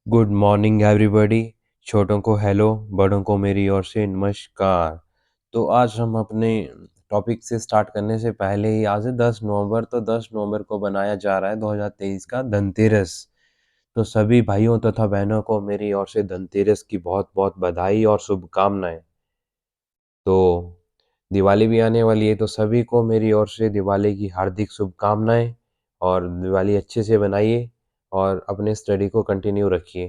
Good morning everybody. छोटों को hello, बड़ों को मेरी ओर से नमस्कार। तो आज हम अपने टॉपिक से स्टार्ट करने से पहले ही आज है 10 नवंबर। तो 10 नवंबर को बनाया जा रहा है 2023 का धनतेरस। तो सभी भाइयों तथा बहनों को मेरी ओर से धनतेरस की बहुत बहुत बधाई और शुभकामनाएं। तो दिवाली भी आने वाली है, तो सभी को मेरी ओर से दिवाली की हार्दिक शुभकामनाएं। और दिवाली अच्छे से बनाइए और अपने स्टडी को कंटिन्यू रखिए।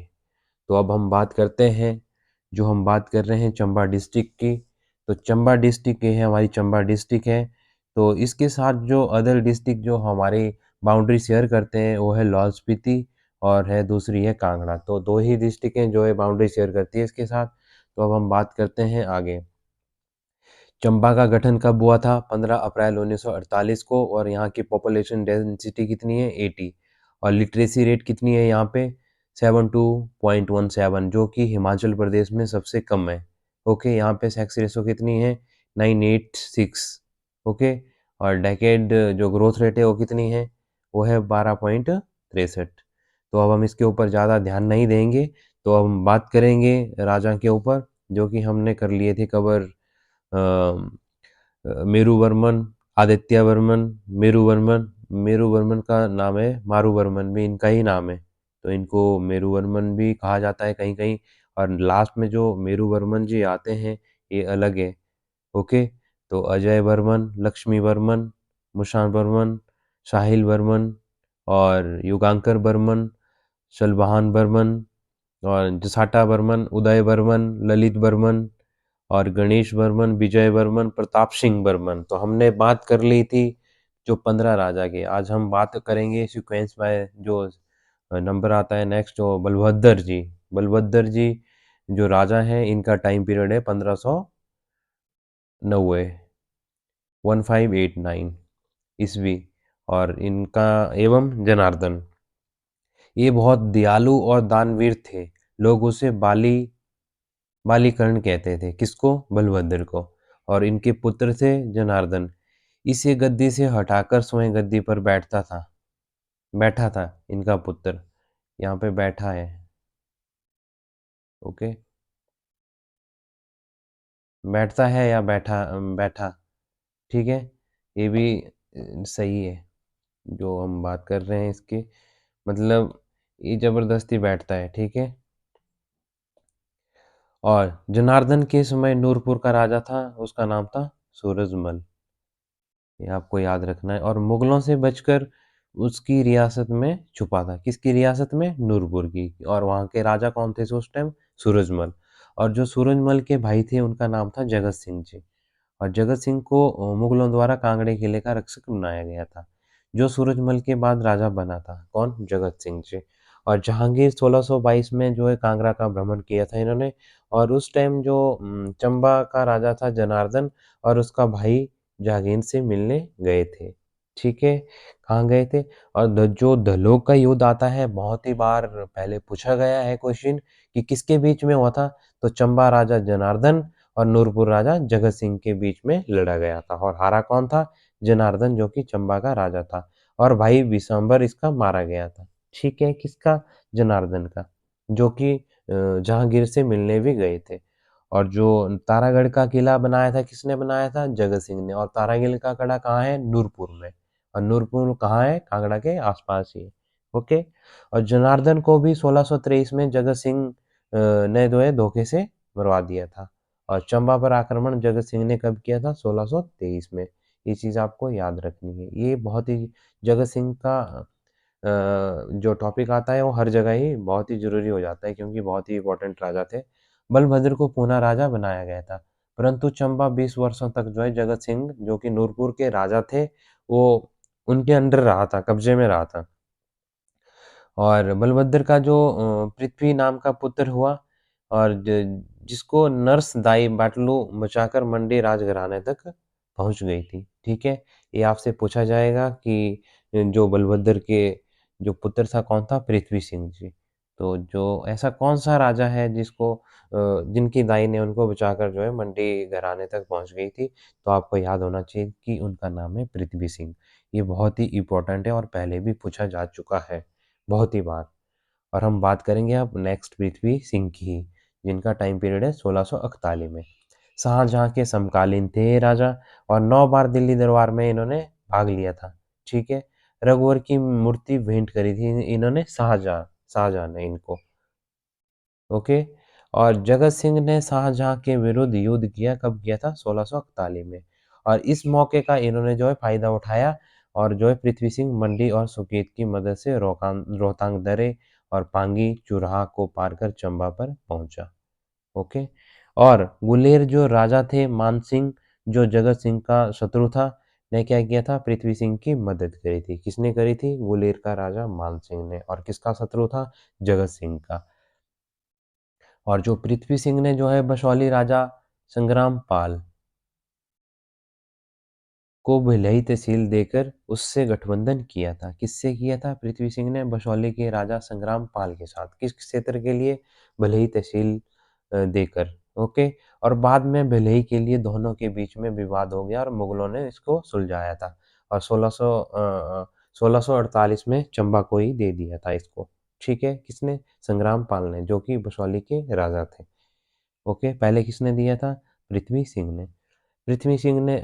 तो अब हम बात करते हैं, जो हम बात कर रहे हैं चंबा डिस्ट्रिक्ट की। तो चंबा डिस्ट्रिक्ट ये है, हमारी चंबा डिस्ट्रिक्ट है। तो इसके साथ जो अदर डिस्ट्रिक्ट जो हमारी बाउंड्री शेयर करते हैं वो है लाहौल स्पीति और है दूसरी है कांगड़ा। तो दो ही डिस्ट्रिक्ट हैं जो है बाउंड्री शेयर करती है इसके साथ। तो अब हम बात करते हैं आगे। चंबा का गठन कब हुआ था? 15 अप्रैल 1948 को। और यहाँ की पॉपुलेशन डेंसिटी कितनी है? 80। और लिटरेसी रेट कितनी है यहाँ पे? 72.17, जो कि हिमाचल प्रदेश में सबसे कम है। ओके, यहाँ पे सेक्स रेशो कितनी है? 986। ओके, और डेकेड जो ग्रोथ रेट है वो कितनी है? वो है 12.63। तो अब हम इसके ऊपर ज़्यादा ध्यान नहीं देंगे। तो अब हम बात करेंगे राजा के ऊपर, जो कि हमने कर लिए थे कवर। मेरुवर्मन, आदित्यवर्मन, मेरुवर्मन। मेरुवर्मन का नाम है मारुवर्मन, भी इनका ही नाम है। तो इनको मेरुवर्मन भी कहा जाता है कहीं कहीं। और लास्ट में जो मेरुवर्मन जी आते हैं ये अलग है। ओके, तो अजय वर्मन, लक्ष्मी वर्मन, मुशान वर्मन, साहिल वर्मन और युगांकर बर्मन, सलवाहन बर्मन और जसाटा बर्मन, उदय बर्मन, ललित बर्मन और गणेश बर्मन, विजय बर्मन, प्रताप सिंह बर्मन। तो हमने बात कर ली थी जो 15 राजा की। आज हम बात करेंगे सीक्वेंस बाय जो नंबर आता है नेक्स्ट, जो बलभद्र जी। बलभद्र जी जो राजा हैं, इनका टाइम पीरियड है 1590, 1589 ईस्वी। और इनका एवं जनार्दन, ये बहुत दयालु और दानवीर थे। लोग उसे बालीकर्ण कहते थे। किसको? बलभद्र को। और इनके पुत्र थे जनार्दन। इसे गद्दी से हटाकर स्वयं गद्दी पर बैठा था इनका पुत्र। यहाँ पे बैठा है। ओके, बैठता है या बैठा। ठीक है, ये भी सही है जो हम बात कर रहे हैं इसके। मतलब ये जबरदस्ती बैठता है। ठीक है। और जनार्दन के समय नूरपुर का राजा था, उसका नाम था सूरजमल। ये आपको याद रखना है। और मुगलों से बचकर उसकी रियासत में छुपा था। किसकी रियासत में? नूरपुर की। और वहाँ के राजा कौन थे उस टाइम? सूरजमल। और जो सूरजमल के भाई थे उनका नाम था जगत सिंह जी। और जगत सिंह को मुगलों द्वारा कांगड़े किले का रक्षक बनाया गया था। जो सूरजमल के बाद राजा बना था कौन? जगत सिंह जी। और जहांगीर 1622 में जो है कांगड़ा का भ्रमण किया था इन्होंने। और उस टाइम जो चंबा का राजा था जनार्दन और उसका भाई जहांगीर से मिलने गए थे। ठीक है, कहाँ गए थे? और जो दहलों का युद्ध आता है, बहुत ही बार पहले पूछा गया है क्वेश्चन कि किसके बीच में हुआ था। तो चंबा राजा जनार्दन और नूरपुर राजा जगत सिंह के बीच में लड़ा गया था। और हारा कौन था? जनार्दन, जो कि चंबा का राजा था। और भाई विशंबर इसका मारा गया था। ठीक है, किसका? जनार्दन का, जो कि जहांगीर से मिलने भी गए थे। और जो तारागढ़ का किला बनाया था, किसने बनाया था? जगत सिंह ने। और तारागढ़ का किला कहाँ है? नूरपुर में। और नूरपुर कहाँ है? कांगड़ा के आसपास ही है। ओके। और जनार्दन को भी 1623 में जगत सिंह ने जो है धोखे से मरवा दिया था। और चंबा पर आक्रमण जगत सिंह ने कब किया था? 1623 में। ये चीज़ आपको याद रखनी है। ये बहुत ही जगत सिंह का जो टॉपिक आता है वो हर जगह ही बहुत ही ज़रूरी हो जाता है, क्योंकि बहुत ही इम्पोर्टेंट राजा थे। बलभद्र को पुनः राजा बनाया गया था, परंतु चंबा 20 वर्षों तक जो है जगत सिंह, जो कि नूरपुर के राजा थे, वो उनके अंडर रहा था, कब्जे में रहा था। और बलभद्र का जो पृथ्वी नाम का पुत्र हुआ, और जिसको नर्स दाई बाटलू बचाकर मंडी राजघराने तक पहुंच गई थी। ठीक है, ये आपसे पूछा जाएगा कि जो बलभद्र के जो पुत्र था कौन था? पृथ्वी सिंह जी। तो जो ऐसा कौन सा राजा है जिसको जिनकी दाई ने उनको बचाकर जो है मंडी घराने तक पहुंच गई थी? तो आपको याद होना चाहिए कि उनका नाम है पृथ्वी सिंह। ये बहुत ही इम्पोर्टेंट है और पहले भी पूछा जा चुका है बहुत ही बार। और हम बात करेंगे अब नेक्स्ट पृथ्वी सिंह की, जिनका टाइम पीरियड है 1641 में। शाहजहाँ के समकालीन थे ये राजा, और 9 बार दिल्ली दरबार में इन्होंने भाग लिया था। ठीक है। रघुवर की मूर्ति भेंट करी थी इन्होंने शाहजहाँ शाहजहाँ ने इनको। ओके। और जगत सिंह ने शाहजहाँ के विरुद्ध युद्ध किया, कब किया था? 1641 में। और इस मौके का इन्होंने जो है फायदा उठाया, और जो है पृथ्वी सिंह मंडी और सुकेत की मदद से रोहतांग दर्रे और पांगी चुराहा को पार कर चंबा पर पहुंचा। ओके। और गुलेर जो राजा थे मान सिंह, जो जगत सिंह का शत्रु था, ने क्या किया था? पृथ्वी सिंह की मदद करी थी। किसने करी थी? गुलेर का राजा मान सिंह ने। और किसका शत्रु था? जगत सिंह का। और जो पृथ्वी सिंह ने जो है बसौली राजा संग्राम पाल को भिलई तहसील देकर उससे गठबंधन किया था। किससे किया था? पृथ्वी सिंह ने बसौली के राजा संग्राम पाल के साथ। किस क्षेत्र के लिए? भिलई तहसील देकर। ओके। और बाद में भिलई के लिए दोनों के बीच में विवाद हो गया और मुगलों ने इसको सुलझाया था, और 1648 में चंबा को ही दे दिया था इसको। ठीक है। किसने? संग्राम पाल ने, जो कि बसौली के राजा थे। ओके। पहले किसने दिया था? पृथ्वी सिंह ने। पृथ्वी सिंह ने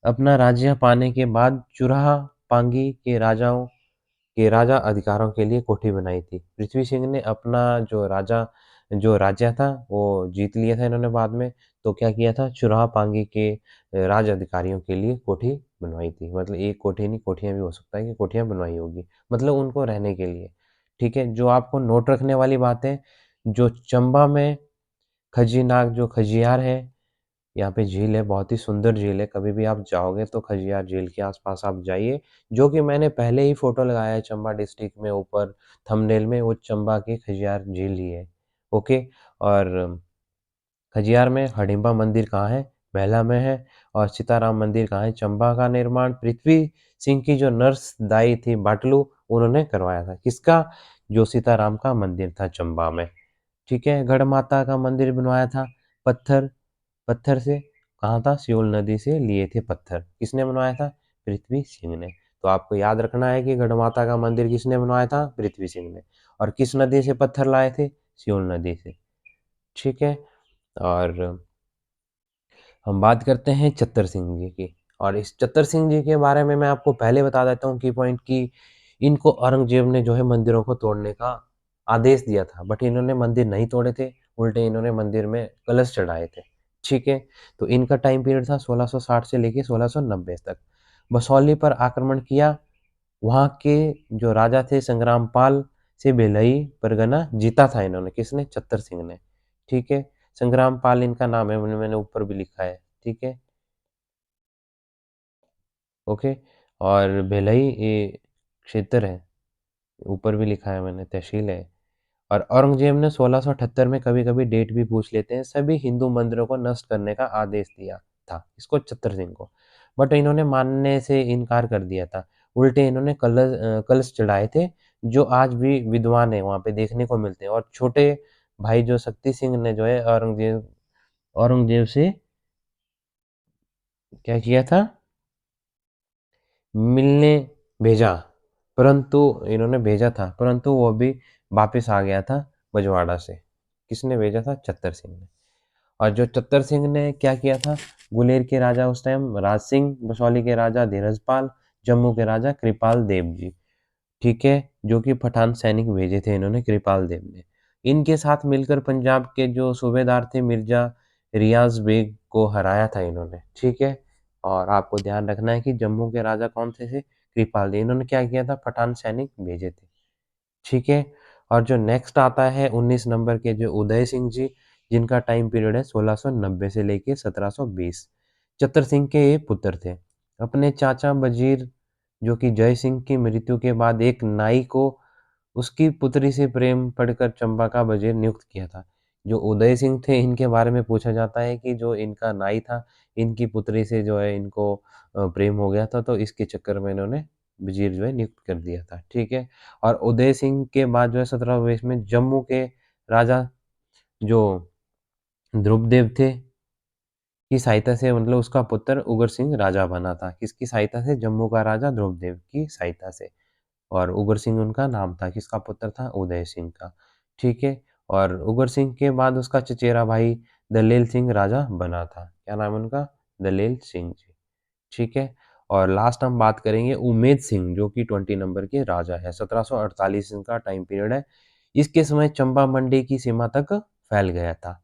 अपना राज्य पाने के बाद चुराहा पांगी के राजा अधिकारों के लिए कोठी बनाई थी। पृथ्वी सिंह ने अपना जो राज्य था वो जीत लिया था इन्होंने बाद में। तो क्या किया था? चुराहा पांगी के राज अधिकारियों के लिए कोठी बनवाई थी। मतलब एक कोठी नहीं, कोठियां भी हो सकता है कि कोठियां बनवाई होगी, मतलब उनको रहने के लिए। ठीक है। जो आपको नोट रखने वाली बात है, जो चंबा में खजीनाग जो खजियार है, यहाँ पे झील है, बहुत ही सुंदर झील है। कभी भी आप जाओगे तो खजियार झील के आसपास आप जाइए, जो कि मैंने पहले ही फोटो लगाया है चंबा डिस्ट्रिक्ट में ऊपर थंबनेल में, वो चंबा की खजियार झील ही है। ओके। और खजियार में हडिम्बा मंदिर कहाँ है? बेला में है। और सीताराम मंदिर कहाँ है? चंबा का निर्माण पृथ्वी सिंह की जो नर्स दाई थी बाटलू, उन्होंने करवाया था। किसका? जो सीताराम का मंदिर था चंबा में। ठीक है। गढ़ माता का मंदिर बनवाया था पत्थर पत्थर से। कहाँ था? सियोल नदी से लिए थे पत्थर। किसने बनवाया था? पृथ्वी सिंह ने। तो आपको याद रखना है कि गढ़ माता का मंदिर किसने बनवाया था? पृथ्वी सिंह ने। और किस नदी से पत्थर लाए थे? सियोल नदी से। ठीक है। और हम बात करते हैं चत्तर सिंह जी की। और इस चत्तर सिंह जी के बारे में मैं आपको पहले बता देता हूँ की पॉइंट की इनको औरंगजेब ने जो है मंदिरों को तोड़ने का आदेश दिया था, बट इन्होंने मंदिर नहीं तोड़े थे, उल्टे इन्होंने मंदिर में कलश चढ़ाए थे। ठीक है। तो इनका टाइम पीरियड था 1660 से लेके 1690 तक। बसौली पर आक्रमण किया, वहाँ के जो राजा थे संग्राम पाल से भिलई परगना जीता था इन्होंने। किसने? चत्तर सिंह ने। ठीक है। संग्राम पाल इनका नाम है, मैंने ऊपर भी लिखा है। ठीक है। ओके। और भिलई ये क्षेत्र है, ऊपर भी लिखा है मैंने, तहसील है। और औरंगजेब ने 1678 में, कभी-कभी डेट भी पूछ लेते हैं, सभी हिंदू मंदिरों को नष्ट करने का आदेश दिया था, इसको चत्तर सिंह को। बट इन्होंने मानने से इनकार कर दिया था। उल्टे इन्होंने कलश चढ़ाए थे, जो आज भी विद्वान है वहाँ पे देखने को मिलते हैं। और छोटे भाई जो शक्ति सिंह ने जो है औरंगजेब से क्या किया था? मिलने भेजा, परंतु इन्होंने भेजा था, परंतु वो भी वापिस आ गया था बजवाड़ा से। किसने भेजा था? चत्तर सिंह ने। और जो चत्तर सिंह ने क्या किया था? गुलेर के राजा उस टाइम राज सिंह, बसौली के राजा धीरजपाल, जम्मू के राजा कृपाल देव जी, ठीक है, जो कि पठान सैनिक भेजे थे इन्होंने कृपाल देव ने। इनके साथ मिलकर पंजाब के जो सूबेदार थे मिर्जा रियाज बेग को हराया था इन्होंने। ठीक है। और आपको ध्यान रखना है कि जम्मू के राजा कौन थे? कृपाल देव। इन्होंने क्या किया था? पठान सैनिक भेजे थे। ठीक है। और जो नेक्स्ट आता है 19 नंबर के जो उदय सिंह जी, जिनका टाइम पीरियड है 1690 से लेके 1720। चतर सिंह के ये पुत्र थे। अपने चाचा वजीर जो कि जय सिंह की मृत्यु के बाद एक नाई को उसकी पुत्री से प्रेम पड़कर चंबा का वजीर नियुक्त किया था। जो उदय सिंह थे इनके बारे में पूछा जाता है कि जो इनका नाई था, इनकी पुत्री से जो है इनको प्रेम हो गया था, तो इसके चक्कर में इन्होंने वजीर जो है नियुक्त कर दिया था। ठीक है। और उदय सिंह के बाद जो है 1720 में जम्मू के राजा जो ध्रुवदेव थे की सहायता से, मतलब उसका पुत्र उगर सिंह राजा बना था। किसकी सहायता से? जम्मू का राजा ध्रुवदेव की सहायता से। और उगर सिंह उनका नाम था, किसका पुत्र था? उदय सिंह का, ठीक है। और उगर सिंह के बाद उसका चचेरा भाई दलेल सिंह राजा बना था। क्या नाम है उनका? दलेल सिंह जी, ठीक है। और लास्ट हम बात करेंगे उमेद सिंह, जो कि 20 नंबर के राजा है। 1748 इनका टाइम पीरियड है। इसके समय चंबा मंडी की सीमा तक फैल गया था।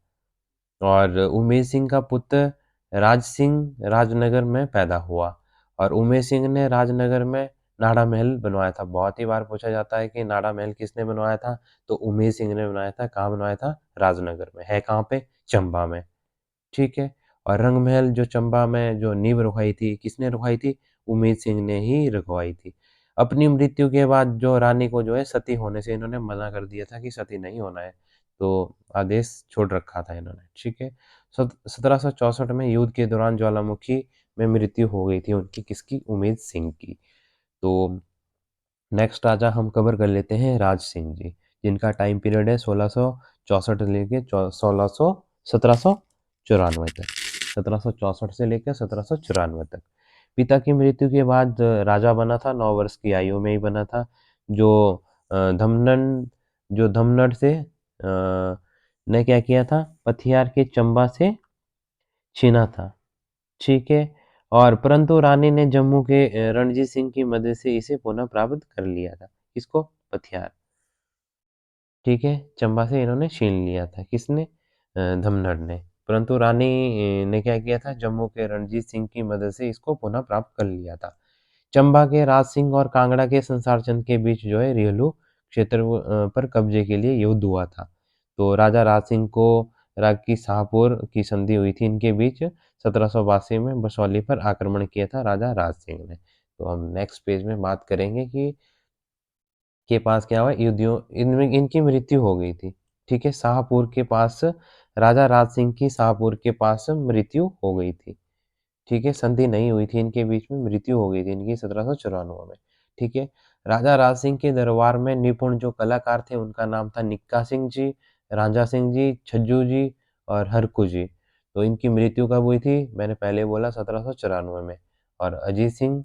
और उमेद सिंह का पुत्र राज सिंह राजनगर में पैदा हुआ। और उमेद सिंह ने राजनगर में नाड़ा महल बनवाया था। बहुत ही बार पूछा जाता है कि नाड़ा महल किसने बनवाया था? तो उमेद सिंह ने बनवाया था। कहाँ बनवाया था? राजनगर में। है कहाँ पे? चंबा में, ठीक है। और रंग महल जो चंबा में जो नींव रखवाई थी, किसने रखवाई थी? उमेद सिंह ने ही रखवाई थी। अपनी मृत्यु के बाद जो रानी को जो है सती होने से इन्होंने मना कर दिया था कि सती नहीं होना है, तो आदेश छोड़ रखा था इन्होंने, ठीक है। 1764 में युद्ध के दौरान ज्वालामुखी में मृत्यु हो गई थी उनकी, किसकी? उमेद सिंह की। तो नेक्स्ट राजा हम कवर कर लेते हैं राज सिंह जी, जिनका टाइम पीरियड है 1664 लेके 1794 तक। 1764 से लेकर 1794 तक। पिता की मृत्यु के बाद राजा बना था, 9 वर्ष की आयु में ही बना था। जो धमनन जो धमनड से ने क्या किया था? पथियार के चंबा से छीना था, ठीक है। और परंतु रानी ने जम्मू के रणजीत सिंह की मदद से इसे पुनः प्राप्त कर लिया था। किसको? पथियार, ठीक है। चंबा से इन्होंने छीन लिया था, किसने? धमनड़ ने। परंतु रानी ने क्या किया था? जम्मू के रणजीत सिंह की मदद से इसको पुनः प्राप्त कर लिया था। चंबा के राज सिंह और कांगड़ा के संसार चंद के बीच जो है रेहलू क्षेत्र पर कब्जे के लिए युद्ध हुआ था। तो राजा राज सिंह को राग की शाहपुर की संधि हुई थी इनके बीच। 1782 में बसौली पर आक्रमण किया था राजा राज सिंह ने। तो हम नेक्स्ट पेज में बात करेंगे कि के पास क्या हुआ? युद्धियों इनमें इनकी मृत्यु हो गई थी, ठीक है। शाहपुर के पास राजा राज सिंह की शाहपुर के पास मृत्यु हो गई थी, ठीक है। संधि नहीं हुई थी इनके बीच में, मृत्यु हो गई थी इनकी 1794 में, ठीक है। राजा राज सिंह के दरबार में निपुण जो कलाकार थे उनका नाम था निक्का सिंह जी, रांझा सिंह जी, छज्जू जी और हरकू जी। तो इनकी मृत्यु कब हुई थी? मैंने पहले बोला 1794 में। और अजीत सिंह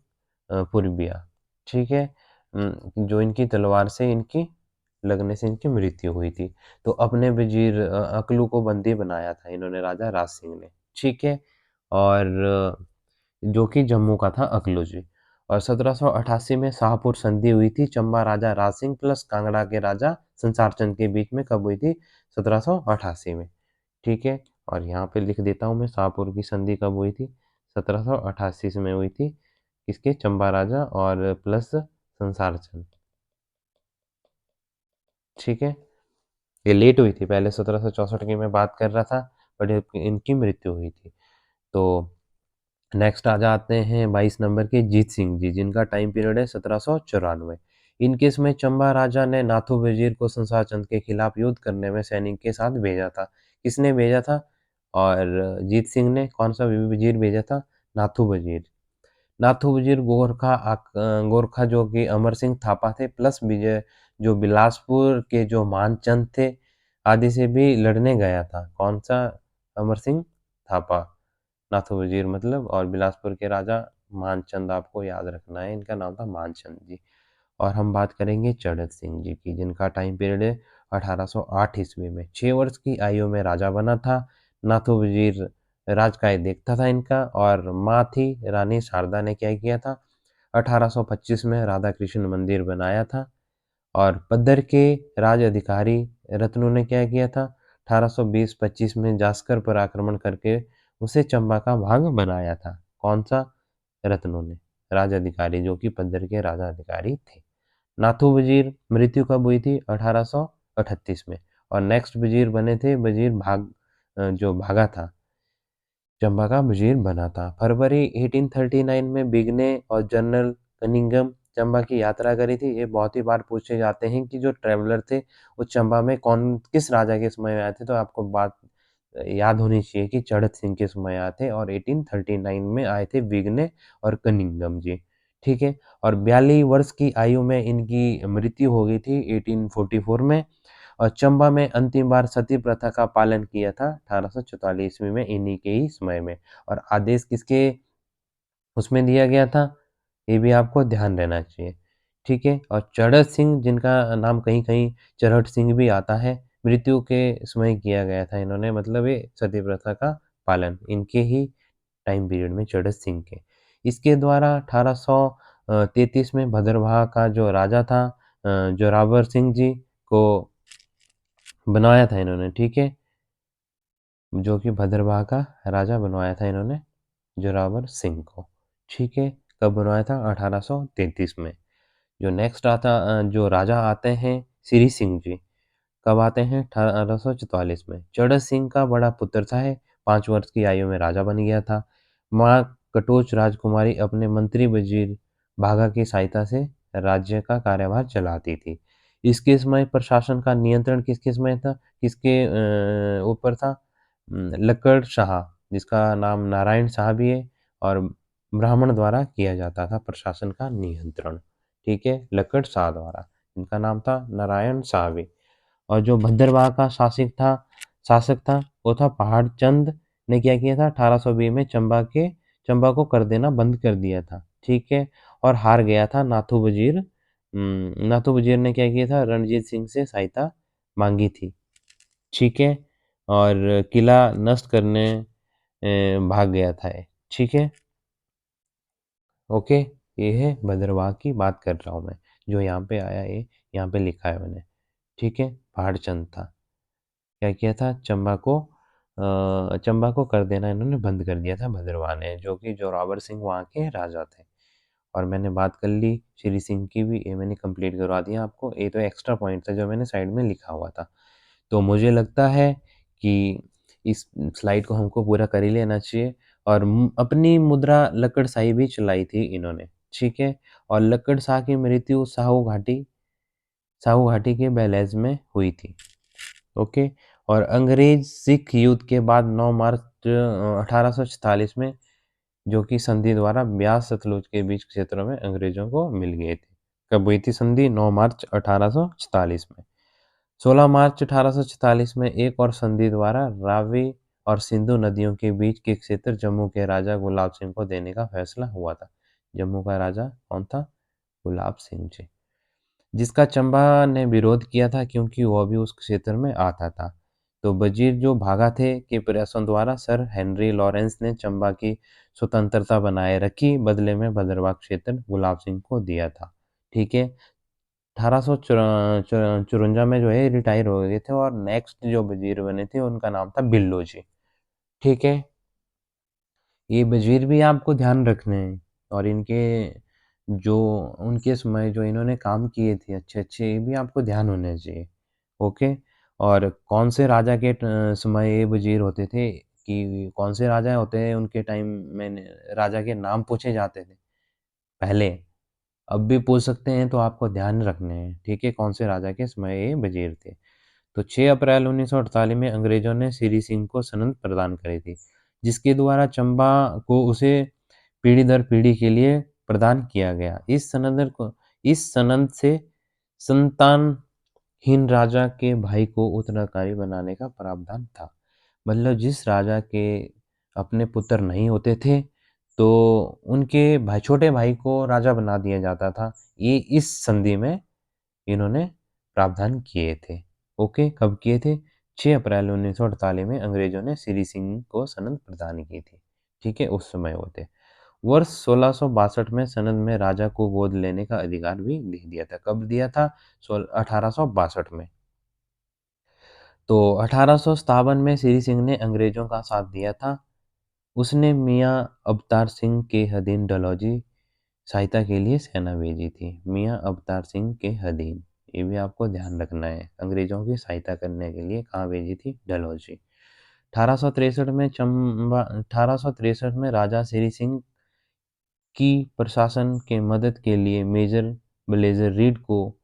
पूर्बिया, ठीक है। जो इनकी तलवार से इनकी लगने से इनकी मृत्यु हुई थी। तो अपने वजीर अकलू को बंदी बनाया था इन्होंने, राजा राज सिंह ने, ठीक है। और जो कि जम्मू का था अकलू जी। और 1788 में शाहपुर संधि हुई थी चंबा राजा राज सिंह प्लस कांगड़ा के राजा संसार चंद के बीच में। कब हुई थी? 1788 में, ठीक है। और यहाँ पे लिख देता हूँ मैं, शाहपुर की संधि कब हुई थी? 1788 में हुई थी। किसके? चंबा राजा और प्लस संसार चंद, ठीक है। ये लेट हुई थी, पहले 1764 की मैं बात कर रहा था, बट इनकी मृत्यु हुई थी। तो नेक्स्ट आ जाते हैं 22 नंबर के जीत सिंह जी, जिनका टाइम पीरियड है 1794। इनके इसमें चंबा राजा ने नाथू वजीर को संसार चंद के खिलाफ युद्ध करने में सैनिक के साथ भेजा था। किसने भेजा था? और जीत सिंह ने कौन सा वजीर भेजा था? नाथू वजीर। नाथू वजीर गोरखा जो कि अमर सिंह थापा थे प्लस विजय जो बिलासपुर के जो मानचंद थे आदि से भी लड़ने गया था। कौन सा? अमर सिंह थापा, नाथू वजीर मतलब। और बिलासपुर के राजा मानचंद, आपको याद रखना है, इनका नाम था मानचंद जी। और हम बात करेंगे चढ़त सिंह जी की, जिनका टाइम पीरियड है 1808 ईस्वी में। 6 वर्ष की आयु में राजा बना था। नाथू वजीर राजकाय देखता था इनका। और माँ थी रानी शारदा ने क्या किया था? 1825 में राधा कृष्ण मंदिर बनाया था। और पद्दर के राज अधिकारी रत्नों ने क्या किया था? 1820-25 में जास्कर पर आक्रमण करके उसे चंबा का भाग बनाया था। कौन सा? रत्नों ने, राज अधिकारी जो कि पद्दर के राजा अधिकारी थे। नाथू वजीर मृत्यु कब हुई थी? 1838 में। और नेक्स्ट वजीर बने थे वजीर जो भागा था, चंबा का वजीर बना था। फरवरी 1839 में बिगने और जनरल कनिंघम चंबा की यात्रा करी थी। ये बहुत ही बार पूछे जाते हैं कि जो ट्रेवलर थे वो चंबा में कौन किस राजा के समय में आए थे, तो आपको बात याद होनी चाहिए कि चढ़त सिंह के समय आए थे और 1839 में आए थे बिगने और कनिंघम जी, ठीक है। और 42 वर्ष की आयु में इनकी मृत्यु हो गई थी 1844 में। और चंबा में अंतिम बार सती प्रथा का पालन किया था 1844 ईस्वी में, इन्हीं के ही समय में। और आदेश किसके उसमें दिया गया था? ये भी आपको ध्यान रहना चाहिए, ठीक है? और चड़त सिंह जिनका नाम कहीं-कहीं चरहट सिंह भी आता है, मृत्यु के समय किया गया था इन्होंने मतलब ये सती प्रथा का पालन, इनके ही टाइम पीरियड में चड़त सिंह के। इसके द्वारा 1833 में भद्रवाह का जो राजा था जोरावर सिंह जी को बनवाया था इन्होंने, ठीक है? जो कि भद्रवाह का राजा बनवाया था इन्होंने जोरावर सिंह को, ठीक है? कब बनवाया था? 1833 में। जो नेक्स्ट जो राजा आते हैं श्री सिंह जी, कब आते हैं? 1844 में। चड़त सिंह का बड़ा पुत्र था है, 5 वर्ष की आयु में राजा बन गया था। माँ कटोच राजकुमारी अपने मंत्री वजीर भागा की सहायता से राज्य का कार्यभार चलाती थी। इसके समय प्रशासन का नियंत्रण किसके समय था? किसके ऊपर था? लक्कड़ शाह, जिसका नाम नारायण शाह भी है और ब्राह्मण द्वारा किया जाता था प्रशासन का नियंत्रण, ठीक है? लक्कड़ शाह द्वारा, इनका नाम था नारायण शाह भी। और जो भद्रवाह का शासक था वो था पहाड़ चंद ने क्या किया था 1820 में चंबा को कर देना बंद कर दिया था, ठीक है? और हार गया था नाथू वजीर ने क्या किया था रणजीत सिंह से सहायता मांगी थी, ठीक है? और किला नष्ट करने भाग गया था ये, ठीक है? ओके, ये है भद्रवाह की बात कर रहा हूँ मैं, जो यहाँ पे आया है यहाँ पे लिखा है मैंने, ठीक है? पहाड़ चंद था, क्या किया था चंबा को कर देना इन्होंने बंद कर दिया था भद्रवाह ने, जो कि जोरावर सिंह वहाँ के राजा थे। और मैंने बात कर ली श्री सिंह की भी, ये मैंने कंप्लीट करवा दिया आपको, ये तो एक्स्ट्रा पॉइंट था जो मैंने साइड में लिखा हुआ था। तो मुझे लगता है कि इस स्लाइड को हमको पूरा कर ही लेना चाहिए। और अपनी मुद्रा लक्कड़ शाही भी चलाई थी इन्होंने, ठीक है? और लक्कड़ शाह की मृत्यु साहू घाटी के बैलेज में हुई थी, ओके? और अंग्रेज सिख युद्ध के बाद 9 मार्च 1846 में, जो कि संधि द्वारा ब्यास सतलुज के बीच क्षेत्रों में अंग्रेजों को मिल गए थे। कब हुई थी संधि? 9 मार्च 1846 में। 16 मार्च 1846 में एक और संधि द्वारा रावी और सिंधु नदियों के बीच के क्षेत्र जम्मू के राजा गुलाब सिंह को देने का फैसला हुआ था। जम्मू का राजा कौन था? गुलाब सिंह जी, जिसका चंबा ने विरोध किया था क्योंकि वह भी उस क्षेत्र में आता था। तो वजीर जो भागा थे के प्रयासों द्वारा सर हेनरी लॉरेंस ने चंबा की स्वतंत्रता बनाए रखी, बदले में भद्रवाह क्षेत्र गुलाब सिंह को दिया था, ठीक है? 1854 में जो है रिटायर हो गए थे और नेक्स्ट जो वजीर बने थे उनका नाम था बिल्लो जी, ठीक है? ये वजीर भी आपको ध्यान रखने हैं और इनके जो उनके समय जो इन्होंने काम किए थे अच्छे-अच्छे, ये भी आपको ध्यान होने चाहिए, ओके? और कौन से राजा के समय ये वजीर होते थे कि कौन से राजा होते हैं उनके टाइम में राजा के नाम पूछे जाते थे पहले, अब भी पूछ सकते हैं, तो आपको ध्यान रखने हैं, ठीक है? कौन से राजा के समय ये वजीर थे। तो 6 अप्रैल 1948 में अंग्रेजों ने श्री सिंह को सनद प्रदान करी थी, जिसके द्वारा चंबा को उसे पीढ़ी दर पीढ़ी के लिए प्रदान किया गया। इस सनद से संतानहीन राजा के भाई को उत्तराधिकारी बनाने का प्रावधान था। मतलब जिस राजा के अपने पुत्र नहीं होते थे, तो उनके छोटे भाई को राजा बना दिया जाता था। ये इस संधि में इन्होंने प्रावधान किए थे, ओके? कब किए थे? 6 अप्रैल 1948 में अंग्रेजों ने श्री सिंह को सनद प्रदान की थी, ठीक है? उस समय वो थे। वर्ष 1662 में सनद में राजा को गोद लेने का अधिकार भी दे दिया था। कब दिया था? 1862 में। तो 1857 में श्री सिंह ने अंग्रेजों का साथ दिया था। उसने मियाँ अवतार सिंह के अधीन डलहौजी सहायता के लिए सेना भेजी थी। मियाँ अवतार सिंह के अधीन, ये भी आपको ध्यान रखना है। अंग्रेजों की सहायता करने के लिए कहाँ भेजी थी? डलहौजी। 1863 में राजा श्री सिंह की प्रशासन के मदद के लिए मेजर ब्लेजर रीड को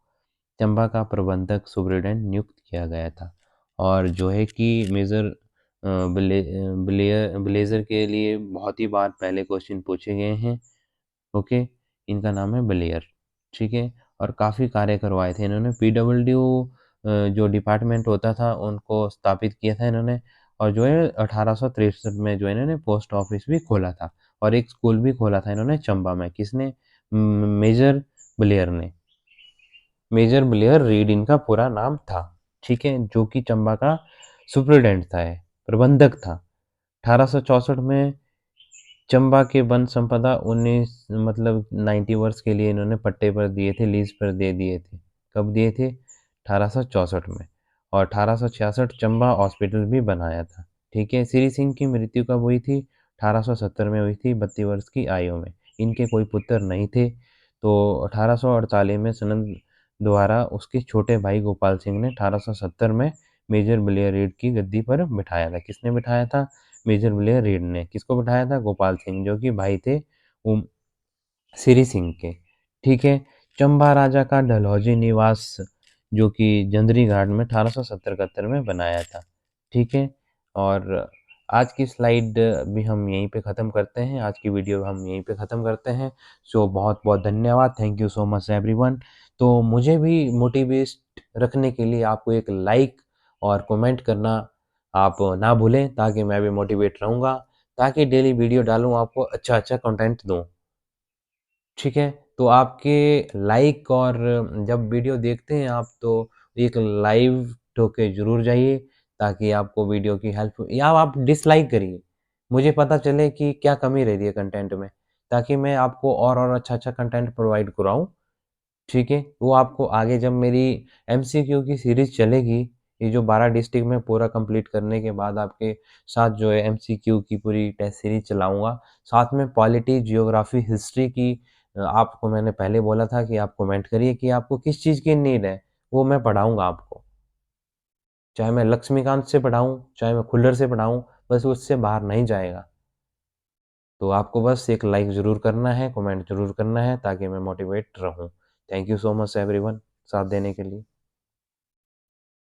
चंबा का प्रबंधक सुपरिटेंडेंट नियुक्त किया गया था। और जो है कि मेजर ब्लेजर के लिए बहुत ही बार पहले क्वेश्चन पूछे गए हैं, ओके? इनका नाम है ब्लेयर, ठीक है? और काफ़ी कार्य करवाए थे इन्होंने। पीडब्ल्यूडी जो डिपार्टमेंट होता था उनको स्थापित किया था इन्होंने। और जो है 1863 में जो इन्होंने पोस्ट ऑफिस भी खोला था और एक स्कूल भी खोला था इन्होंने चंबा में। किसने? मेजर ब्लेयर ने, मेजर ब्लेयर रीड इनका पूरा नाम था, ठीक है, जो कि चंबा का सुपरिटेंडेंट था, प्रबंधक था। 1864 में चंबा के वन संपदा 90 वर्ष के लिए इन्होंने पट्टे पर दिए थे, लीज पर दे दिए थे। कब दिए थे? 1864 में। और 1866 चंबा हॉस्पिटल भी बनाया था, ठीक है। श्री सिंह की मृत्यु कब हुई थी? 1870 में हुई थी, 32 वर्ष की आयु में। इनके कोई पुत्र नहीं थे। तो 1848 में सनंद द्वारा उसके छोटे भाई गोपाल सिंह ने 1870 में मेजर ब्लेयर रीड की गद्दी पर बिठाया था। किसने बिठाया था? मेजर ब्लेयर रीड ने। किसको बिठाया था? गोपाल सिंह, जो कि भाई थे श्री सिंह के, ठीक है। चंबा राजा का डलहौजी निवास, जो कि जंदरी घाट में 1870-71 में बनाया था, ठीक है। और आज की स्लाइड भी हम यहीं पे ख़त्म करते हैं, आज की वीडियो हम यहीं पे ख़त्म करते हैं। सो बहुत बहुत धन्यवाद, thank you so much everyone. तो मुझे भी मोटिवेट रखने के लिए आपको एक लाइक और कमेंट करना आप ना भूलें, ताकि मैं भी मोटिवेट रहूँगा, ताकि डेली वीडियो डालूँ, आपको अच्छा अच्छा कंटेंट दूँ, ठीक है। तो आपके लाइक और जब वीडियो देखते हैं आप, तो एक लाइव ठोके ज़रूर जाइए, ताकि आपको वीडियो की हेल्प, या आप डिसलाइक करिए, मुझे पता चले कि क्या कमी रह रही है कंटेंट में, ताकि मैं आपको और अच्छा-अच्छा कंटेंट प्रोवाइड कराऊँ, ठीक है। वो आपको आगे जब मेरी एमसीक्यू की सीरीज़ चलेगी, ये जो 12 डिस्ट्रिक्ट में पूरा कंप्लीट करने के बाद आपके साथ जो है एमसीक्यू की पूरी टेस्ट सीरीज़ चलाऊँगा। साथ में पॉलिटी, जियोग्राफ़ी, हिस्ट्री की आपको मैंने पहले बोला था कि आप कमेंट करिए कि आपको किस चीज़ की नीड है, वो मैं पढ़ाऊँगा आपको। चाहे मैं लक्ष्मीकांत से पढ़ाऊँ, चाहे मैं खुल्लर से पढ़ाऊँ, बस उससे बाहर नहीं जाएगा। तो आपको बस एक लाइक ज़रूर करना है, कमेंट ज़रूर करना है, ताकि मैं मोटिवेट रहूँ। Thank you so much everyone, साथ देने के लिए।